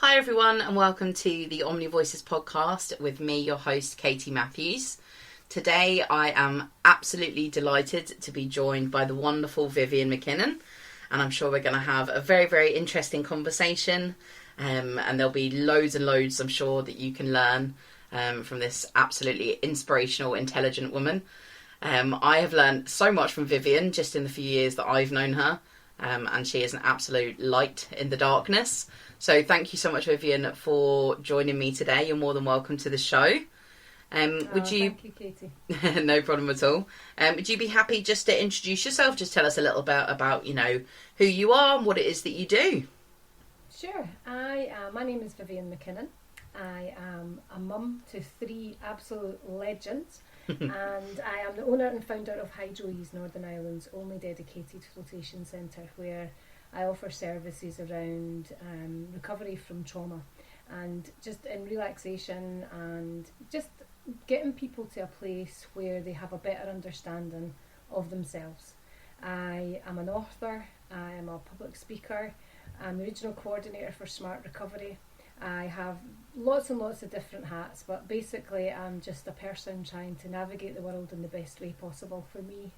Hi everyone and welcome to the Omni Voices podcast with me, your host Katie Matthews. Today I am absolutely delighted to be joined by the wonderful Vivian McKinnon, and I'm sure we're going to have a very, very interesting conversation, and there'll be loads and loads, I'm sure, that you can learn from this absolutely inspirational, intelligent woman. I have learned so much from Vivian just in the few years that I've known her, and she is an absolute light in the darkness. So thank you so much, Vivian, for joining me today. You're more than welcome to the show. Thank you, Katie. No problem at all. Would you be happy just to introduce yourself? Just tell us a little bit about, who you are and what it is that you do. Sure. My name is Vivian McKinnon. I am a mum to 3 absolute legends. And I am the owner and founder of HydroEase, Northern Ireland's only dedicated flotation centre, where I offer services around recovery from trauma and just in relaxation and just getting people to a place where they have a better understanding of themselves. I am an author, I am a public speaker, I'm the regional coordinator for Smart Recovery. I have lots and lots of different hats, but basically I'm just a person trying to navigate the world in the best way possible for me.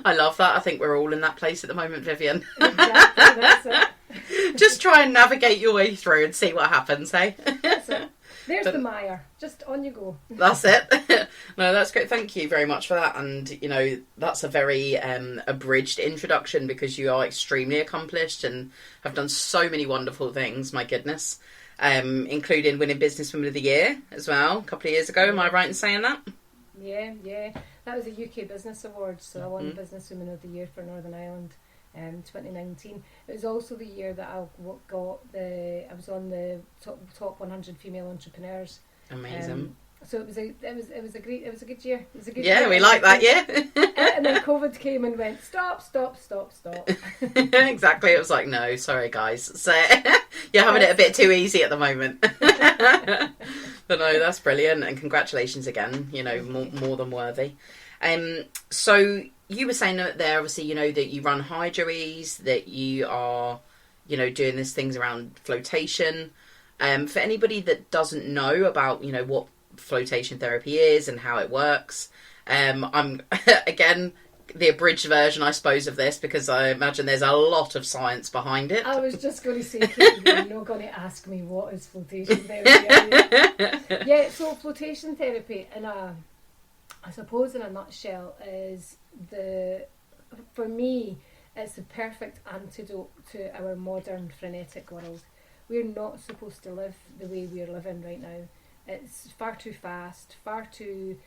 I love that. I think we're all in that place at the moment, Vivian. Exactly, that's it. Just try and navigate your way through and see what happens, hey? That's it. There's the mire. Just on you go. That's it. No, that's great. Thank you very much for that. And, that's a very abridged introduction because you are extremely accomplished and have done so many wonderful things, my goodness, including winning Businesswoman of the Year as well a couple of years ago. Am I right in saying that? Yeah. That was a UK Business Award, so I won the Businesswoman of the Year for Northern Ireland. 2019. It was also the year that I was on the top 100 female entrepreneurs. Amazing. So it was a good year. It was a good year. Yeah, we like that year. And then COVID came and went stop. Exactly. It was like, no, sorry guys. So you're having it a bit too easy at the moment. But no, that's brilliant, and congratulations again. More than worthy. So you were saying that there, obviously, that you run HydroEase, that you are, doing these things around flotation. For anybody that doesn't know about, what flotation therapy is and how it works, I'm, again, the abridged version, I suppose, of this, because I imagine there's a lot of science behind it. I was just going to say, Katie, you're not going to ask me what is flotation therapy. Yeah, so flotation therapy, I suppose in a nutshell, is for me, it's the perfect antidote to our modern frenetic world. We're not supposed to live the way we're living right now. It's far too fast, far too,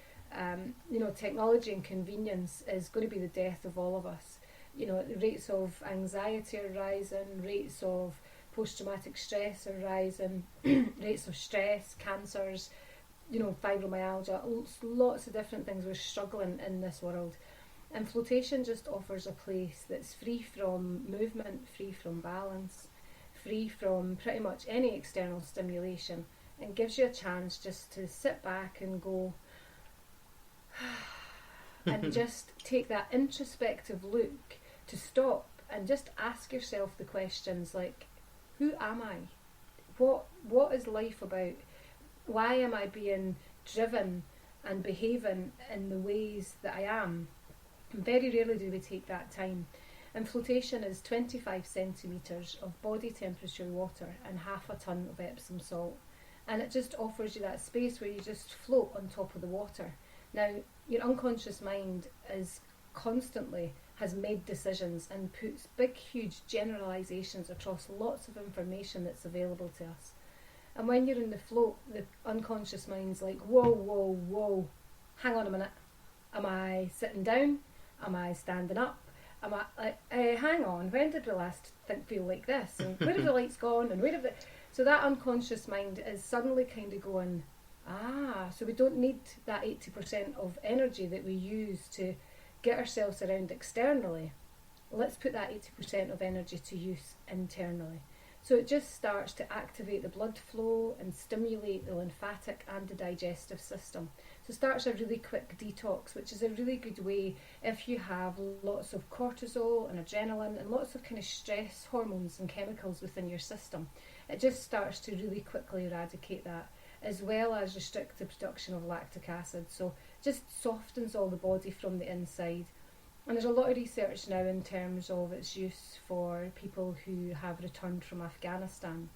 technology and convenience is going to be the death of all of us. The rates of anxiety are rising, rates of post-traumatic stress are rising, rates of stress, cancers, fibromyalgia, lots of different things. We're struggling in this world. And flotation just offers a place that's free from movement, free from balance, free from pretty much any external stimulation, and gives you a chance just to sit back and go and just take that introspective look, to stop and just ask yourself the questions like, who am I? What is life about? Why am I being driven and behaving in the ways that I am? And very rarely do we take that time. And flotation is 25 centimetres of body temperature water and half a tonne of Epsom salt. And it just offers you that space where you just float on top of the water. Now, your unconscious mind has made decisions and puts big, huge generalisations across lots of information that's available to us. And when you're in the float, the unconscious mind's like, whoa, hang on a minute. Am I sitting down? Am I standing up? Am I, hang on, when did we last feel like this? And where have the lights gone? And so that unconscious mind is suddenly kind of going, so we don't need that 80% of energy that we use to get ourselves around externally. Let's put that 80% of energy to use internally. So it just starts to activate the blood flow and stimulate the lymphatic and the digestive system. So it starts a really quick detox, which is a really good way if you have lots of cortisol and adrenaline and lots of kind of stress hormones and chemicals within your system. It just starts to really quickly eradicate that, as well as restrict the production of lactic acid. So just softens all the body from the inside. And there's a lot of research now in terms of its use for people who have returned from Afghanistan.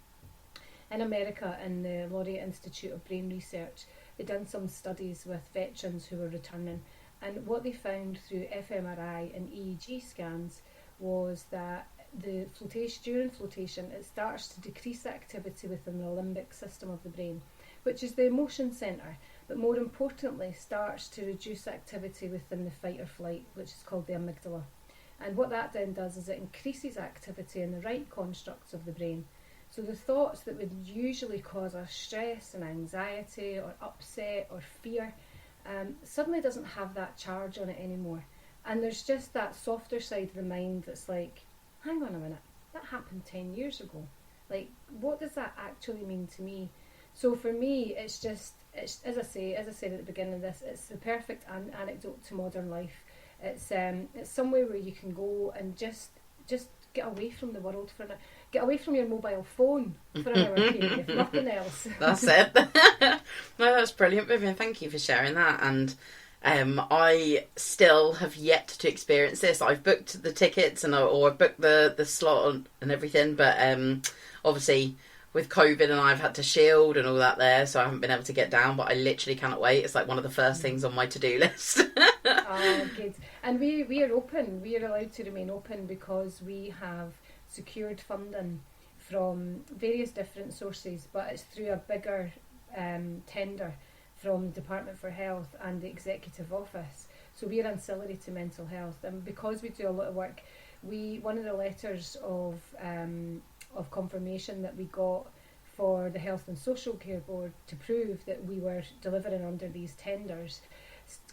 In America, in the Laureate Institute of Brain Research, they'd done some studies with veterans who were returning, and what they found through fMRI and EEG scans was that during flotation, it starts to decrease activity within the limbic system of the brain, which is the emotion centre, but more importantly starts to reduce activity within the fight or flight, which is called the amygdala. And what that then does is it increases activity in the right constructs of the brain. So the thoughts that would usually cause us stress and anxiety or upset or fear suddenly doesn't have that charge on it anymore. And there's just that softer side of the mind that's like, hang on a minute, that happened 10 years ago. Like, what does that actually mean to me? So for me, it's as I said at the beginning of this, it's the perfect anecdote to modern life. It's somewhere where you can go and just get away from the world for get away from your mobile phone for an hour period, if nothing else. That's it. No, that's brilliant, Vivian. Thank you for sharing that. And I still have yet to experience this. I've booked the tickets or booked the slot and everything, but obviously with COVID and I've had to shield and all that there, so I haven't been able to get down, but I literally cannot wait. It's like one of the first things on my to-do list. Oh, good. And we are open. We are allowed to remain open because we have secured funding from various different sources, but it's through a bigger tender from the Department for Health and the Executive Office. So we are ancillary to mental health, and because we do a lot of work, one of the letters of confirmation that we got for the Health and Social Care Board to prove that we were delivering under these tenders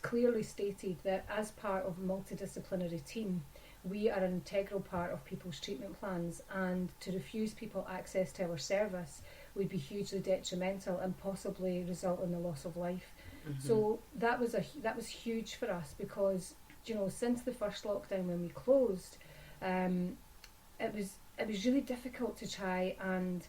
clearly stated that as part of a multidisciplinary team, we are an integral part of people's treatment plans, and to refuse people access to our service would be hugely detrimental and possibly result in the loss of life. Mm-hmm. So that was huge for us because, since the first lockdown when we closed, it was really difficult to try and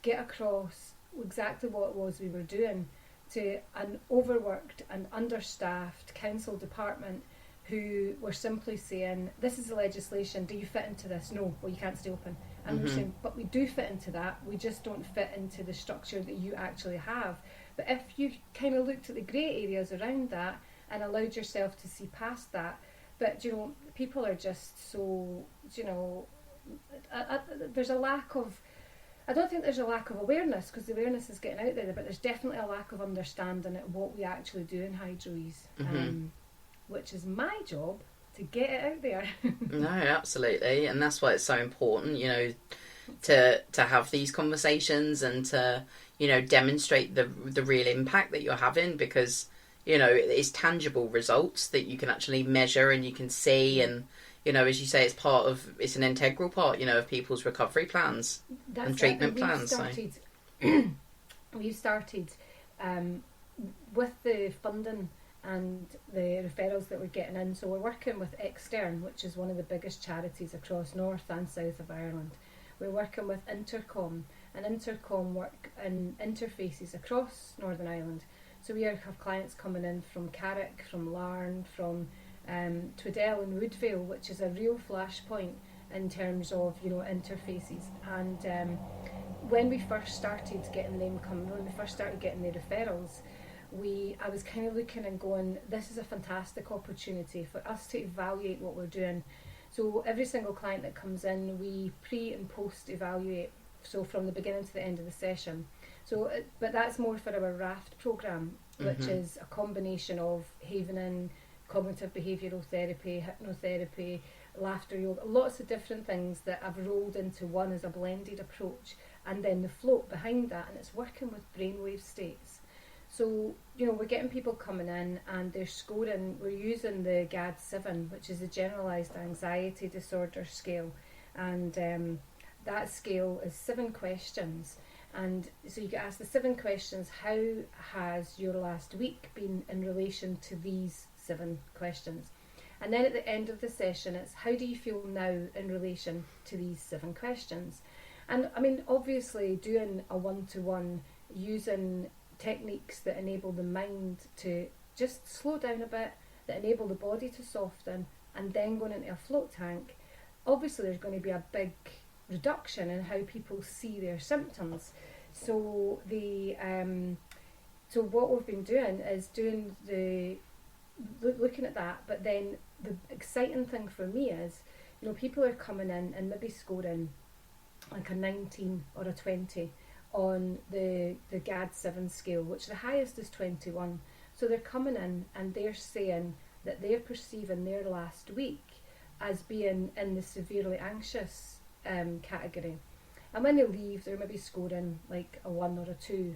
get across exactly what it was we were doing to an overworked and understaffed council department who were simply saying, this is the legislation, do you fit into this? No, well, you can't stay open. And we're saying, but we do fit into that, we just don't fit into the structure that you actually have. But if you kind of looked at the grey areas around that and allowed yourself to see past that, but people are just so, there's a lack of, I don't think there's a lack of awareness, because the awareness is getting out there, but there's definitely a lack of understanding at what we actually do in Hydroease, which is my job to get it out there. No, absolutely, and that's why it's so important, to have these conversations and to demonstrate the real impact that you're having, because it's tangible results that you can actually measure and you can see, and as you say, it's an integral part, of people's recovery plans and treatment plans. We've started with the funding and the referrals that we're getting in. So we're working with Extern, which is one of the biggest charities across North and South of Ireland. We're working with Intercom, and Intercom work in interfaces across Northern Ireland. So we have clients coming in from Carrick, from Larne, from Tweddell and Woodvale, which is a real flashpoint in terms of interfaces. And when we first started getting them when we first started getting the referrals, I was kind of looking and going, this is a fantastic opportunity for us to evaluate what we're doing. So every single client that comes in, we pre and post evaluate, so from the beginning to the end of the session. So, but that's more for our RAFT programme, which is a combination of havening, cognitive behavioural therapy, hypnotherapy, laughter yoga, lots of different things that I've rolled into one as a blended approach, and then the float behind that, and it's working with brainwave states. So, we're getting people coming in and they're scoring, we're using the GAD-7, which is a generalised anxiety disorder scale, and that scale is 7 questions. And so you get asked the 7 questions: how has your last week been in relation to these 7 questions? And then at the end of the session, it's how do you feel now in relation to these 7 questions? And I mean, obviously, doing a one-to-one, using techniques that enable the mind to just slow down a bit, that enable the body to soften, and then going into a float tank, obviously there's going to be a big reduction in how people see their symptoms. So so what we've been doing is looking at that. But then the exciting thing for me is, people are coming in and maybe scoring like a 19 or a 20 on the GAD-7 scale, which the highest is 21. So they're coming in and they're saying that they're perceiving their last week as being in the severely anxious category. And when they leave, they're maybe scoring like a 1 or a 2.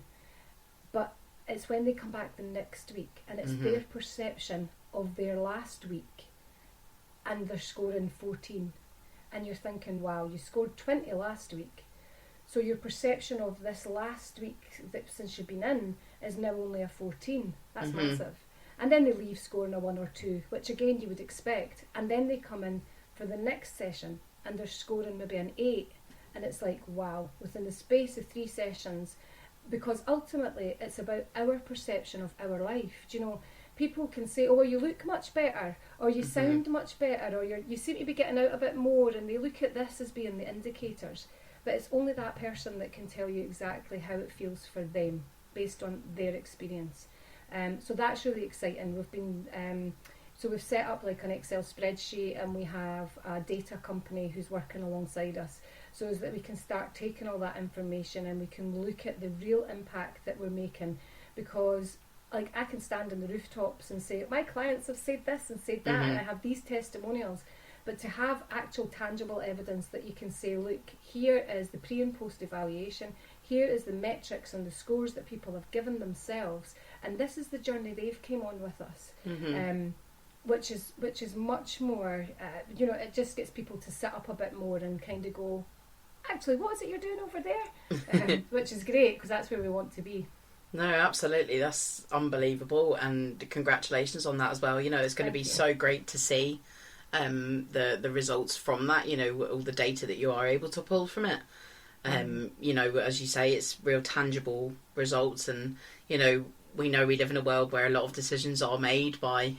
But it's when they come back the next week and it's their perception of their last week and they're scoring 14. And you're thinking, wow, you scored 20 last week. So your perception of this last week that since you've been in is now only a 14. That's massive. And then they leave scoring a 1 or 2, which again you would expect. And then they come in for the next session and they're scoring maybe an 8. And it's like, wow, within the space of 3 sessions, because ultimately it's about our perception of our life. Do you know, people can say, oh, well, you look much better, or you sound much better, or you seem to be getting out a bit more, and they look at this as being the indicators. But it's only that person that can tell you exactly how it feels for them based on their experience. So that's really exciting. We've set up like an Excel spreadsheet, and we have a data company who's working alongside us, so that we can start taking all that information and we can look at the real impact that we're making. Because like I can stand on the rooftops and say, my clients have said this and said that, and I have these testimonials. But to have actual tangible evidence that you can say, look, here is the pre and post evaluation, here is the metrics and the scores that people have given themselves, and this is the journey they've came on with us. Which is much more, it just gets people to sit up a bit more and kind of go, actually, what is it you're doing over there? Which is great, because that's where we want to be. No, absolutely. That's unbelievable. And congratulations on that as well. It's going to be so great to see the results from that, all the data that you are able to pull from it. As you say, it's real tangible results. And, we know we live in a world where a lot of decisions are made by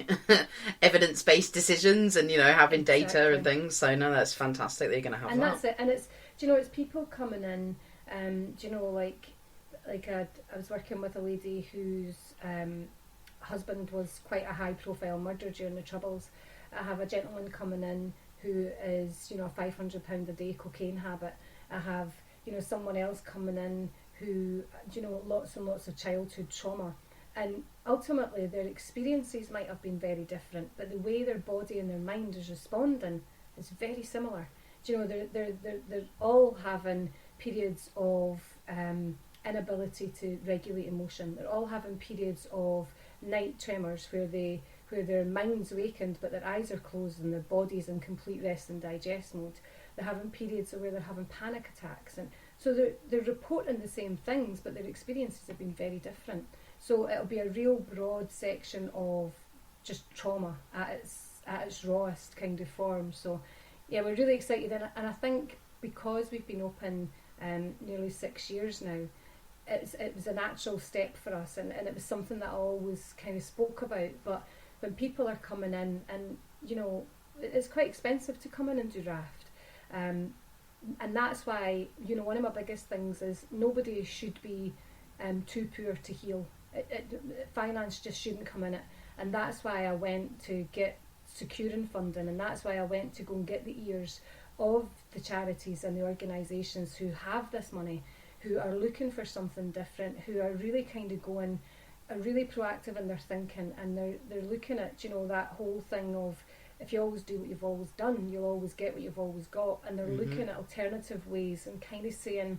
evidence-based decisions and, having data and things. So, no, that's fantastic that you're going to have and that. And that's it. And it's, it's people coming in, I was working with a lady whose husband was quite a high-profile murderer during the Troubles. I have a gentleman coming in who is, a £500 a day cocaine habit. I have, someone else coming in who, lots and lots of childhood trauma. And ultimately their experiences might have been very different, but the way their body and their mind is responding is very similar. They're all having periods of inability to regulate emotion. They're all having periods of night tremors where their mind's awakened but their eyes are closed and their body's in complete rest and digest mode. They're having periods where they're having panic attacks, and so they're reporting the same things, but their experiences have been very different. So it'll be a real broad section of just trauma at its rawest kind of form. So yeah, we're really excited, and I think because we've been open nearly 6 years now, it was a natural step for us, and it was something that I always kind of spoke about. But when people are coming in, and it's quite expensive to come in and do raft, and that's why one of my biggest things is nobody should be too poor to heal. Finance just shouldn't come in it, and that's why I went to get securing funding, and that's why I went to go and get the ears of the charities and the organisations who have this money, who are looking for something different, who are really kind of are really proactive in their thinking, and they're looking at that whole thing of, if you always do what you've always done, you'll always get what you've always got, and they're looking at alternative ways and kind of saying,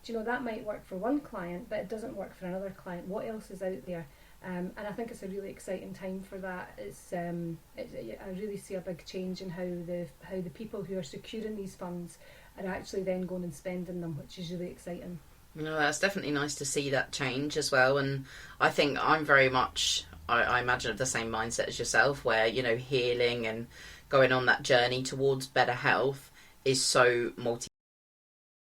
that might work for one client, but it doesn't work for another client. What else is out there? And I think it's a really exciting time for that. I really see a big change in how the people who are securing these funds are actually then going and spending them, which is really exciting. No, that's definitely nice to see that change as well. And I think I'm very much, I imagine, of the same mindset as yourself, where, you know, healing and going on that journey towards better health is so